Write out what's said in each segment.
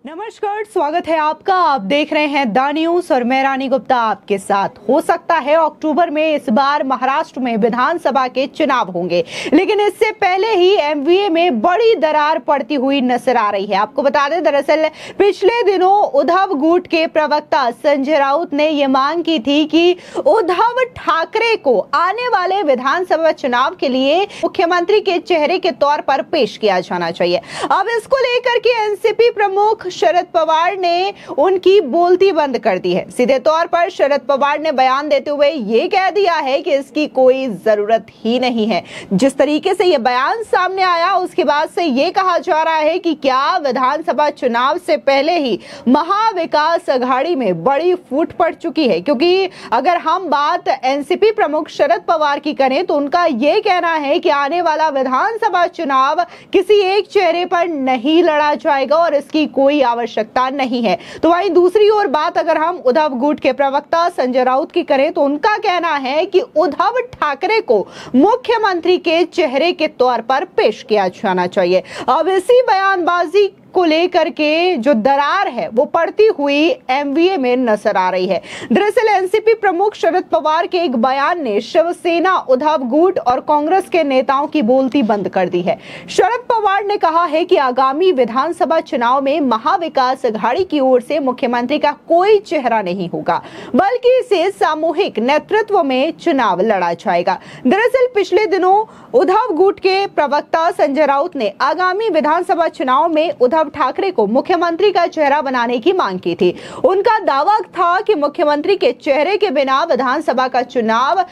नमस्कार, स्वागत है आपका। आप देख रहे हैं द न्यूज और मैं रानी गुप्ता आपके साथ। हो सकता है अक्टूबर में इस बार महाराष्ट्र में विधानसभा के चुनाव होंगे, लेकिन इससे पहले ही एमवीए में बड़ी दरार पड़ती हुई नजर आ रही है। आपको बता दें, दरअसल पिछले दिनों उद्धव गुट के प्रवक्ता संजय राउत ने यह मांग की थी कि उद्धव ठाकरे को आने वाले विधानसभा चुनाव के लिए मुख्यमंत्री के चेहरे के तौर पर पेश किया जाना चाहिए। अब इसको लेकर के एनसीपी प्रमुख शरद पवार ने उनकी बोलती बंद कर दी है। सीधे तौर पर शरद पवार ने बयान देते हुए ये कह दिया है कि इसकी कोई जरूरत ही नहीं है। जिस तरीके से ये बयान सामने आया, उसके बाद से ये कहा जा रहा है कि क्या विधानसभा चुनाव से पहले ही महाविकास अघाड़ी में बड़ी फूट पड़ चुकी है। क्योंकि अगर हम बात एनसीपी प्रमुख शरद पवार की करें तो उनका ये कहना है कि आने वाला विधानसभा चुनाव किसी एक चेहरे पर नहीं लड़ा जाएगा और इसकी कोई आवश्यकता नहीं है। तो वहीं दूसरी ओर बात अगर हम उद्धव गुट के प्रवक्ता संजय राउत की करें तो उनका कहना है कि उद्धव ठाकरे को मुख्यमंत्री के चेहरे के तौर पर पेश किया जाना चाहिए। अब इसी बयानबाजी को लेकर के जो दरार है वो पड़ती हुई एमवीए में नजर आ रही है। दरअसल एनसीपी प्रमुख शरद पवार के एक बयान ने शिवसेना, उद्धव गुट और कांग्रेस के नेताओं की बोलती बंद कर दी है। शरद पवार ने कहा है कि आगामी विधानसभा चुनाव में महाविकास अघाड़ी की ओर से मुख्यमंत्री का कोई चेहरा नहीं होगा, बल्कि इसे सामूहिक नेतृत्व में चुनाव लड़ा जाएगा। दरअसल पिछले दिनों उद्धव गुट के प्रवक्ता संजय राउत ने आगामी विधानसभा चुनाव में उद्धव ठाकरे को मुख्यमंत्री का चेहरा बनाने की मांग की थी। उनका दावा था कि मुख्यमंत्री के चेहरे के बिना विधानसभा का चुनाव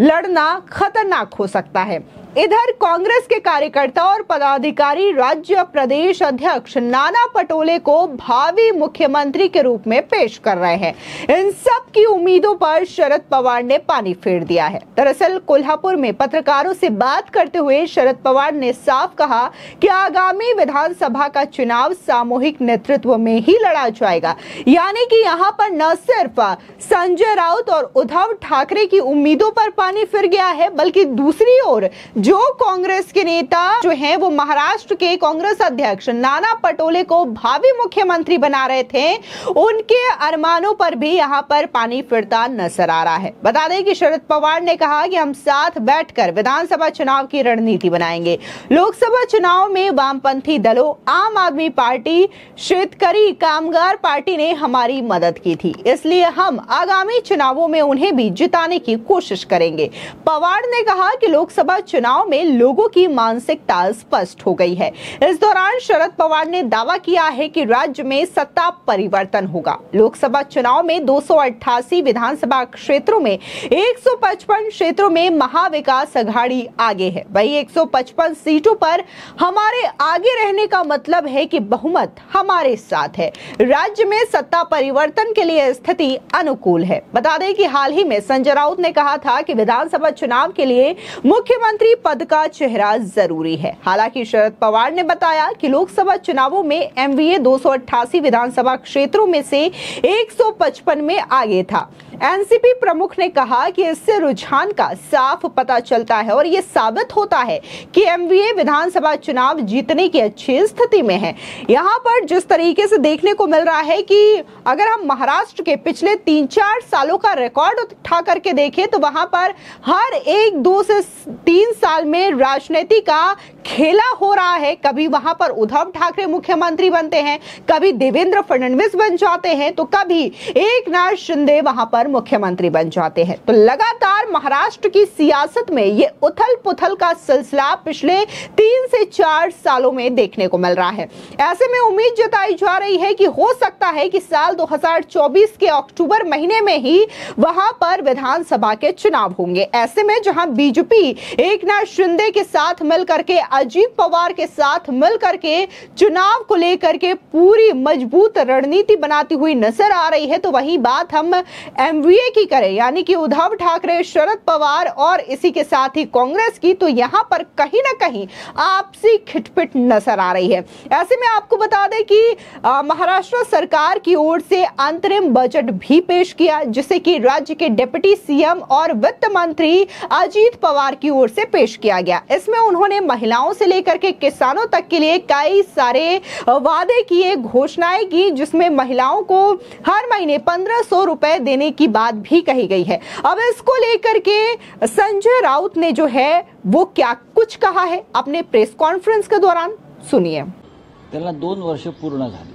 लड़ना खतरनाक हो सकता है। इधर कांग्रेस के कार्यकर्ता और पदाधिकारी राज्य प्रदेश अध्यक्ष नाना पटोले को भावी मुख्यमंत्री के रूप में पेश कर रहे हैं। इन सब की उम्मीदों पर शरद पवार ने पानी फेर दिया है। दरअसल कोल्हापुर में पत्रकारों से बात करते हुए शरद पवार ने साफ कहा कि आगामी विधानसभा का चुनाव सामूहिक नेतृत्व में ही लड़ा जाएगा। यानी कि यहाँ पर न सिर्फ संजय राउत और उद्धव ठाकरे की उम्मीदों पर पानी फिर गया है, बल्कि दूसरी ओर जो कांग्रेस के नेता जो हैं वो महाराष्ट्र के कांग्रेस अध्यक्ष नाना पटोले को भावी मुख्यमंत्री बना रहे थे, उनके अरमानों पर भी यहां पर पानी फिरता नजर आ रहा है। बता दें कि शरद पवार ने कहा कि हम साथ बैठकर विधानसभा चुनाव की रणनीति बनाएंगे। लोकसभा चुनाव में वामपंथी दलों, आम आदमी पार्टी, शेतकरी कामगार पार्टी ने हमारी मदद की थी, इसलिए हम आगामी चुनावों में उन्हें भी जिताने की कोशिश करेंगे। पवार ने कहा कि लोकसभा चुनाव में लोगों की मानसिकता स्पष्ट हो गई है। इस दौरान शरद पवार ने दावा किया है कि राज्य में सत्ता परिवर्तन होगा। लोकसभा चुनाव में 288 विधानसभा क्षेत्रों में 155 क्षेत्रों में महाविकास अघाड़ी आगे है। वही 155 सीटों पर हमारे आगे रहने का मतलब है कि बहुमत हमारे साथ है। राज्य में सत्ता परिवर्तन के लिए स्थिति अनुकूल है। बता दें कि हाल ही में संजय राउत ने कहा था कि विधानसभा चुनाव के लिए मुख्यमंत्री पद का चेहरा जरूरी है। हालांकि शरद पवार ने बताया कि लोकसभा चुनावों में एमवीए 288 विधानसभा क्षेत्रों में से 155 में आगे था। एनसीपी प्रमुख ने कहा कि इससे रुझान का साफ पता चलता है और यह साबित होता है कि एमवीए विधानसभा चुनाव जीतने की अच्छी स्थिति में है। यहाँ पर जिस तरीके से देखने को मिल रहा है कि अगर हम महाराष्ट्र के पिछले 3-4 सालों का रिकॉर्ड उठा करके देखें तो वहां पर हर 1-2 से 3 साल में राजनीति का खेला हो रहा है। कभी वहां पर उद्धव ठाकरे मुख्यमंत्री बनते हैं, कभी देवेंद्र फडणवीस बन जाते हैं, तो कभी एकनाथ शिंदे वहां पर मुख्यमंत्री बन जाते हैं। तो लगातार महाराष्ट्र की सियासत में ये उथल पुथल का सिलसिला पिछले 3 से 4 सालों में देखने को मिल रहा है। ऐसे में उम्मीद जताई जा रही है कि हो सकता है कि साल 2024 के अक्टूबर महीने में ही वहां पर विधानसभा के चुनाव होंगे। ऐसे में जहां बीजेपी एकनाथ शिंदे के साथ मिलकर के, अजीत पवार के साथ मिलकर के चुनाव को लेकर के पूरी मजबूत रणनीति बनाती हुई नजर आ रही है, तो वही बात हम एमवीए की करें, यानी कि उद्धव ठाकरे, शरद पवार और इसी के साथ ही कांग्रेस की, तो यहां पर कहीं ना कहीं आपसी खिटपिट नजर आ रही है। ऐसे में आपको बता दें कि महाराष्ट्र सरकार की ओर से अंतरिम बजट भी पेश किया, जिसे कि राज्य के डिप्टी सीएम और वित्त मंत्री अजीत पवार की ओर से पेश पेश किया गया। इसमें उन्होंने महिलाओं से लेकर के किसानों तक के लिए कई सारे वादे किए, घोषणाएं की, जिसमें महिलाओं को हर महीने 1500 रुपए देने की बात भी कही गई है। अब इसको लेकर के संजय राउत ने जो है वो क्या कुछ कहा है अपने प्रेस कॉन्फ्रेंस के दौरान, सुनिए। त्यांना 2 वर्ष पूर्ण झाली।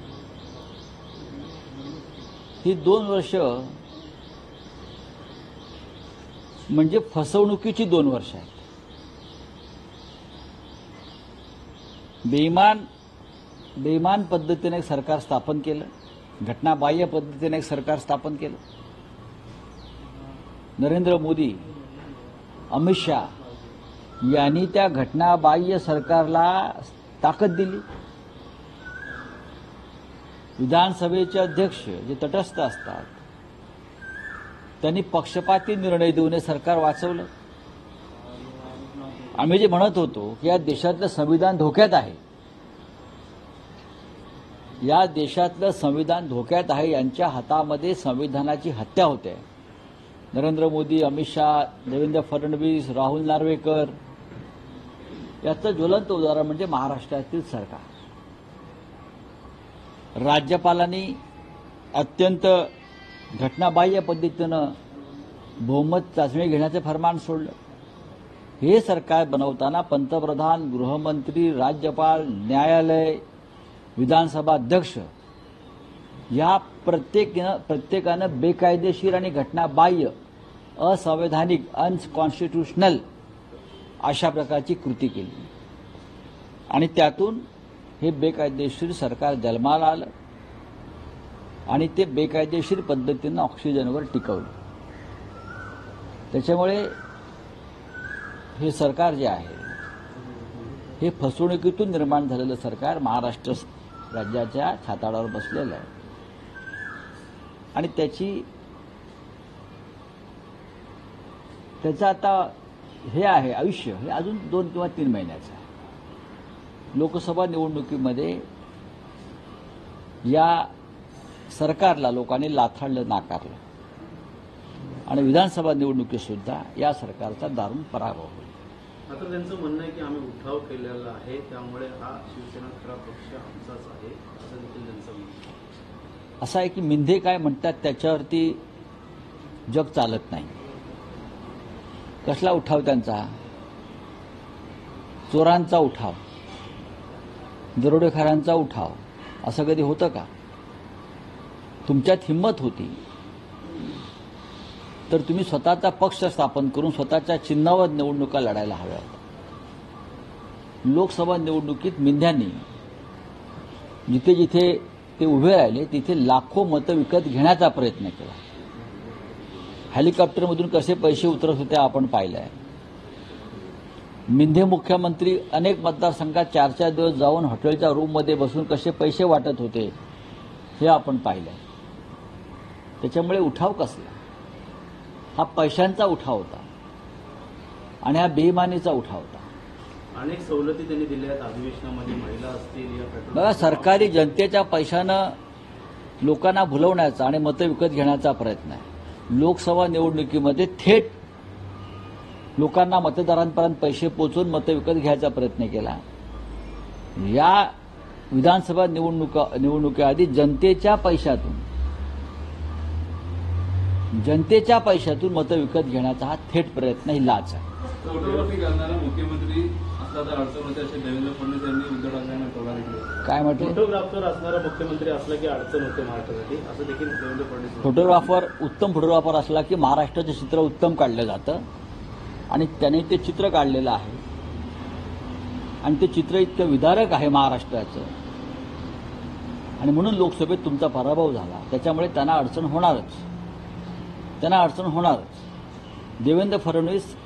ही 2 वर्ष म्हणजे फसवणुकीची 2 वर्ष आहेत। बेईमान पद्धतीने एक सरकार स्थापन केलं, घटनाबाह्य पद्धतीने एक सरकार स्थापन केलं। नरेंद्र मोदी, अमित शाह यांनी त्या घटनाबाह्य सरकारला ताकद दिली। विधानसभेचे अध्यक्ष जे तटस्थ असतात त्यांनी पक्षपाती निर्णय देऊन सरकार वाचवलं। आम्ही जे म्हणत होतो की या देशातलं संविधान धोक्यात आहे, या देशातलं संविधान धोक्यात आहे, यांच्या हातामध्ये संविधानाची हत्या होते। नरेंद्र मोदी, अमित शाह, देवेंद्र फडणवीस, राहुल नार्वेकर याचं ज्वलंत उदाहरण म्हणजे महाराष्ट्रातील सरकार। राज्यपालांनी अत्यंत घटनाबाह्य पद्धतीनं बहुमत चाचणी घेण्याचे फरमान सोडलं। हे सरकार बनवताना पंतप्रधान, गृहमंत्री, राज्यपाल, न्यायालय, विधानसभा अध्यक्ष या प्रत्येकानं बेकायदेशीर आणि घटनाबाह्य, असंवैधानिक, अनकॉन्स्टिट्यूशनल अशा प्रकारची कृती केली आणि त्यातून हे बेकायदेशीर सरकार जन्माला आलं आणि ते बेकायदेशीर पद्धतीनं ऑक्सिजनवर टिकवलं। त्याच्यामुळे हे सरकार जे आहे हे फसवणुकीतून निर्माण झालेलं सरकार महाराष्ट्र राज्याच्या छाताडावर बसलेलं आहे आणि त्याचं आता हे आहे आयुष्य हे अजून 2 किंवा 3 महिन्याचं आहे। लोकसभा निवडणुकीमध्ये या सरकारला लोकांनी लाथाडलं, नाकारलं आणि विधानसभा निवडणुकीत सुद्धा या सरकारचा दारुण पराभव होईल। मात्र त्यांचं म्हणणं आहे की आम्ही उठाव केलेला आहे, त्यामुळे हा शिवसेना खरा पक्ष आमचाच आहे, असं देखील त्यांचं म्हणणं आहे। असं आहे की मिंधे काय म्हणतात त्याच्यावरती जग चालत नाही। कसला उठाव त्यांचा? चोरांचा उठाव, दरोडेखोरांचा उठाव, असं कधी होतं का? तुमच्यात हिंमत होती तर तुम्ही स्वतःचा पक्ष स्थापन करून स्वतःच्या चिन्हावर निवडणुका लढायला हव्या होत्या। लोकसभा निवडणुकीत मिंध्यांनी जिथे जिथे ते उभे राहिले तिथे लाखो मतं विकत घेण्याचा प्रयत्न केला। हेलिकॉप्टरमधून कसे पैसे उतरत होते आपण पाहिलंय। मिंधे मुख्यमंत्री अनेक मतदारसंघात 4-4 दिवस जाऊन हॉटेलच्या रूममध्ये बसून कसे पैसे वाटत होते हे आपण पाहिलंय। त्याच्यामुळे उठाव कसला? हा पैशांचा उठाव होता आणि हा बेईमानीचा उठाव होता। अनेक सवलती त्यांनी दिल्या आहेत अधिवेशनामध्ये, महिला असतील या बघा, सरकारी जनतेच्या पैशानं लोकांना भुलवण्याचा आणि मतं विकत घेण्याचा प्रयत्न आहे। लोकसभा निवडणुकीमध्ये थेट लोकांना, मतदारांपर्यंत पैसे पोचवून मतं विकत घ्यायचा प्रयत्न केला। या विधानसभा निवडणुकीआधी जनतेच्या पैशातून मतं विकत घेण्याचा हा थेट प्रयत्न, ही लाच आहे। फोटोग्राफी करणारा मुख्यमंत्री असला तर अडचण होते असे देवेंद्र फडणवीस यांनी उद्धव ठाकरेंना टोला दिला। काय म्हटलं? फोटोग्राफर असणारा मुख्यमंत्री असला की अडचण होते महाराष्ट्रासाठी, असं देखील देवेंद्र फडणवीस। उत्तम फोटोग्राफर असला की महाराष्ट्राचं चित्र उत्तम काढलं जातं आणि त्याने ते चित्र काढलेलं आहे आणि ते चित्र इतकं विदारक आहे महाराष्ट्राचं आणि म्हणून लोकसभेत तुमचा पराभव झाला। त्याच्यामुळे त्यांना अडचण होणारच। देवेंद्र फडणवीस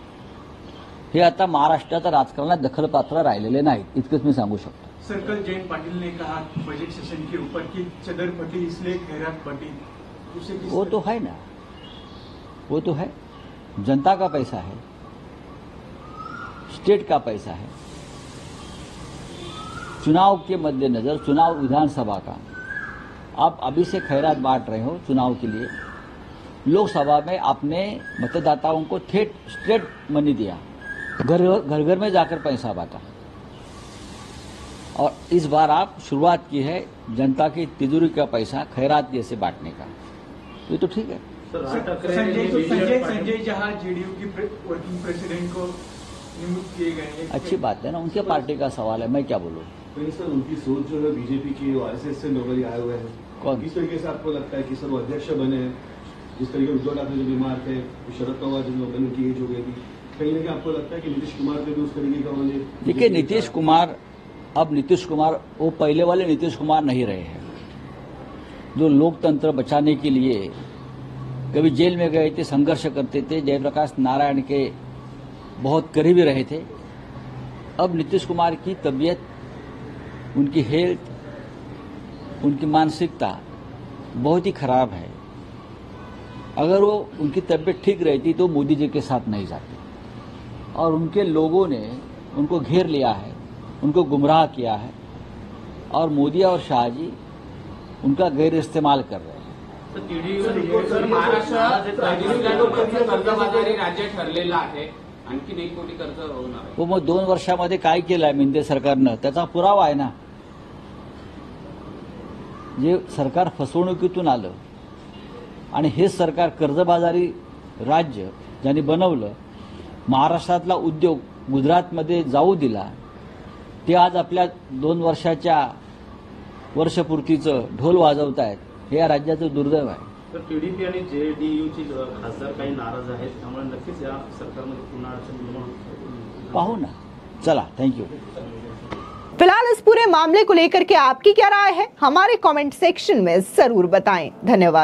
हे आता महाराष्ट्राच्या राजकारणात दखलपात्र राहिलेले नाहीत, इतकंच मी सांगू शकतो। सर्कल जयंत पाटिल ने कहा बजट सेशन के ऊपर की चदर फटी इसलिए खैरात बटी, वो तो है ना, वो तो है। जनता का पैसा है, स्टेट का पैसा है। चुनाव के मद्देनजर, चुनाव विधानसभा का, आप अभी से खैरात बांट रहे हो चुनाव के लिए। लोकसभा में आपने मतदाताओं को स्ट्रेट मनी दिया, घर घर में जाकर पैसा बांटा और इस बार आप शुरुआत की है जनता की तिजोरी का पैसा खैरात जैसे बांटने का, ये तो ठीक है। संजय जहां जेडीयू की वर्किंग प्रेसिडेंट को नियुक्त किए गए हैं। अच्छी बात है ना, उनके पार्टी का सवाल है, मैं क्या बोलूं। तो सर उनकी सोच जो है बीजेपी की आरएसएस से लोग आए हुए हैं, कौन? किस तरीके से आपको लगता है कि सर वो अध्यक्ष बने हैं? जिस तरीके उद्धव ठाकरे जो बीमार थे, शरद पवार जिन लोगों की एज हो गई थी, कहीं ना कहीं आपको लगता है कि नीतीश कुमार के भी उस तरीके का उन्होंने? देखिए नीतीश कुमार, अब नीतीश कुमार वो पहले वाले नीतीश कुमार नहीं रहे हैं जो लोकतंत्र बचाने के लिए कभी जेल में गए थे, संघर्ष करते थे, जयप्रकाश नारायण के बहुत करीबी रहे थे। अब नीतीश कुमार की तबीयत, उनकी हेल्थ, उनकी मानसिकता बहुत ही खराब है। अगर वो उनकी तबीयत ठीक रहती तो मोदी जी के साथ नहीं जाते, और उनके लोगों ने उनको घेर लिया है, उनको गुमराह किया है, और मोदी और शाह जी उनका गैर इस्तेमाल कर रहे हैं। कर्जबाजारी राज्य ठरलेलं आहे, आणखीन 1 कोटी कर्ज होणार आहे। वो मग 2 वर्षामध्ये काय केलंय मिंदे सरकारनं त्याचा पुरावा आहे ना। जे सरकार फसवणुकीतून आलं आणि हे सरकार कर्जबाजारी राज्य ज्यांनी बनवलं, महाराष्ट्रातला उद्योग गुजरातमध्ये जाऊ दिला, ते आज आपल्या 2 वर्षाच्या वर्षपूर्तीचं ढोल वाजवत आहेत, हे या राज्याचं दुर्दैव आहे। तर टीडीपी आणि जेडीयूची खासदार काही नाराज आहेत, त्यामुळे नक्कीच या सरकारमध्ये पुन्हा अडचण निर्माण होईल। पाहू ना, चला, थँक्यू। फिलहाल इस पूरे मामले को लेकर के आपकी क्या राय है, हमारे कमेंट सेक्शन में जरूर बताएं। धन्यवाद।